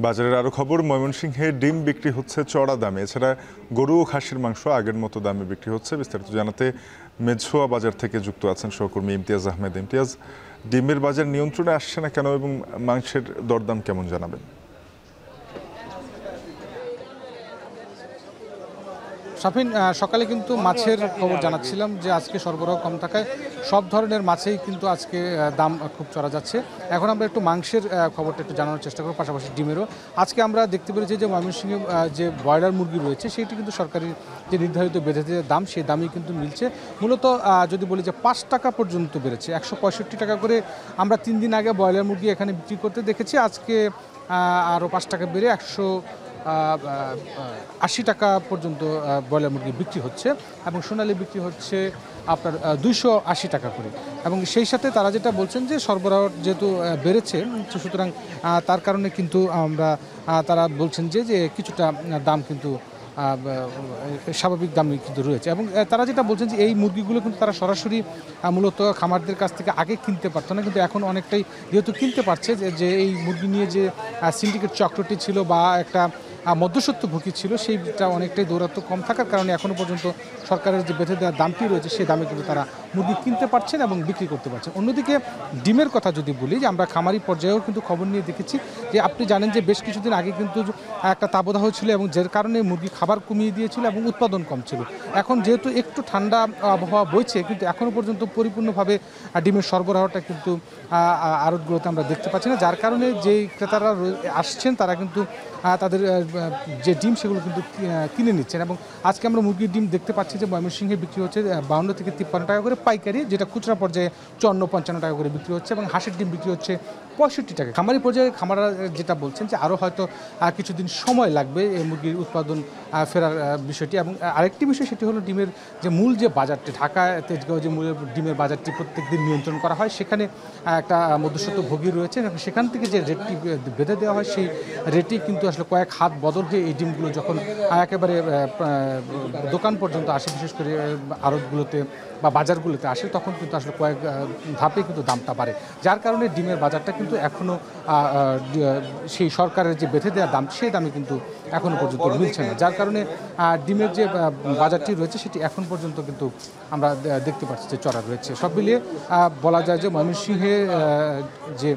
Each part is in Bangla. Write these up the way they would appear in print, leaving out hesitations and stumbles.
বাজারের আরও খবর, ময়মনসিংহে ডিম বিক্রি হচ্ছে চড়া দামে। এছাড়া গরু ও খাসির মাংস আগের মতো দামে বিক্রি হচ্ছে। বিস্তারিত জানাতে মেঝুয়া বাজার থেকে যুক্ত আছেন সহকর্মী ইমতিয়াজ আহমেদ। ইমতিয়াজ, ডিমের বাজার নিয়ন্ত্রণে আসছে না কেন এবং মাংসের দরদাম কেমন জানাবেন? শাফিন, সকালে কিন্তু মাছের খবর জানাচ্ছিলাম যে আজকে সরবরাহ কম থাকায় সব ধরনের মাছেই কিন্তু আজকে দাম খুব চড়া যাচ্ছে। এখন আমরা একটু মাংসের খবরটা একটু জানানোর চেষ্টা করব, পাশাপাশি ডিমেরও। আজকে আমরা দেখতে পেরেছি যে ময়মনসিংহে যে ব্রয়লার মুরগি রয়েছে সেটি কিন্তু সরকারি যে নির্ধারিত বেঁধে দাম, সেই দামই কিন্তু মিলছে। মূলত যদি বলি যে 5 টাকা পর্যন্ত বেড়েছে, 165 টাকা করে আমরা 3 দিন আগে ব্রয়লার মুরগি এখানে বিক্রি করতে দেখেছি। আজকে আরও 5 টাকা বেড়ে 180 টাকা পর্যন্ত ব্রয়লার মুরগি বিক্রি হচ্ছে এবং সোনালি বিক্রি হচ্ছে আপনার 280 টাকা করে। এবং সেই সাথে তারা যেটা বলছেন যে সরবরাহ যেহেতু বেড়েছে, সুতরাং তার কারণে কিন্তু তারা বলছেন যে কিছুটা দাম কিন্তু স্বাভাবিক দামই কিন্তু রয়েছে। এবং তারা যেটা বলছেন যে এই মুরগিগুলো কিন্তু তারা সরাসরি মূলত খামারদের কাছ থেকে আগে কিনতে পারতো না, কিন্তু এখন অনেকটাই যেহেতু কিনতে পারছে, যে এই মুরগি নিয়ে যে সিন্ডিকেট চক্রটি ছিল বা একটা মধ্যস্বত্বভোগী ছিল, সেইটা অনেকটাই দৌরাত্ম্য কম থাকার কারণে এখনও পর্যন্ত সরকারের যে বেঁধে দেওয়ার দামটি রয়েছে সেই দামে কিন্তু তারা মুরগি কিনতে পারছেন এবং বিক্রি করতে পারছেন। অন্যদিকে ডিমের কথা যদি বলি, যে আমরা খামারি পর্যায়েও কিন্তু খবর নিয়ে দেখেছি যে আপনি জানেন যে বেশ কিছুদিন আগে কিন্তু একটা তাপদাহ ছিল এবং যার কারণে মুরগি খাবার কমিয়ে দিয়েছিল এবং উৎপাদন কম ছিল। এখন যেহেতু একটু ঠান্ডা আবহাওয়া বইছে, কিন্তু এখনও পর্যন্ত পরিপূর্ণভাবে ডিমের সরবরাহটা কিন্তু আড়তগুলোতে আমরা দেখতে পাচ্ছি না, যার কারণে যেই ক্রেতারা আসছেন তারা কিন্তু তাদের যে ডিম সেগুলো কিন্তু কিনে নিচ্ছেন। এবং আজকে আমরা মুরগির ডিম দেখতে পাচ্ছি যে ময়মনসিংহে বিক্রি হচ্ছে 52 থেকে 53 টাকা করে পাইকারি, যেটা খুচরা পর্যায়ে 54-55 টাকা করে বিক্রি হচ্ছে এবং হাঁসের ডিম বিক্রি হচ্ছে 65 টাকা। খামারি পর্যায়ে খামাররা যেটা বলছেন যে আরও হয়তো কিছুদিন সময় লাগবে এই মুরগির উৎপাদন ফেরার বিষয়টি। এবং আরেকটি বিষয় সেটি হলো ডিমের যে মূল যে বাজারটি, ঢাকা তেজগাঁও যে মূলের ডিমের বাজারটি প্রত্যেক দিন নিয়ন্ত্রণ করা হয়, সেখানে একটা মধ্যস্বত্বভোগী রয়েছে এবং সেখান থেকে যে রেটটি বেঁধে দেওয়া হয় সেই রেটটি কিন্তু আসলে কয়েক হাত বদল হয়ে এই ডিমগুলো যখন একেবারে দোকান পর্যন্ত আসে, বিশেষ করে আড়তগুলোতে বা বাজারগুলোতে আসে, তখন কিন্তু আসলে কয়েক ধাপে কিন্তু দামটা বাড়ে, যার কারণে ডিমের বাজারটা কিন্তু এখনও সেই সরকারের যে বেঁধে দেওয়া দাম সেই দামে কিন্তু এখনও পর্যন্ত মিলছে না, যার কারণে ডিমের যে বাজারটি রয়েছে সেটি এখন পর্যন্ত কিন্তু আমরা দেখতে পাচ্ছি যে চড়া রয়েছে। সব মিলিয়ে বলা যায় যে ময়মনসিংহে যে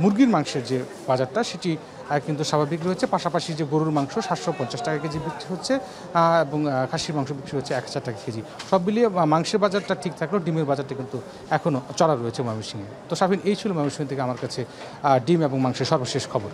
মুরগির মাংসের যে বাজারটা সেটি কিন্তু স্বাভাবিক রয়েছে। পাশাপাশি যে গরুর মাংস 750 টাকা কেজি বিক্রি হচ্ছে এবং খাসির মাংস বিক্রি হচ্ছে 1000 টাকা কেজি। সব মিলিয়ে মাংসের বাজারটা ঠিক থাকলেও ডিমের বাজারটা কিন্তু এখনও চড়া রয়েছে ময়মনসিংহে। তো শাফিন, এই ছিল ময়মনসিংহ থেকে আমার কাছে ডিম এবং মাংসের সর্বশেষ খবর।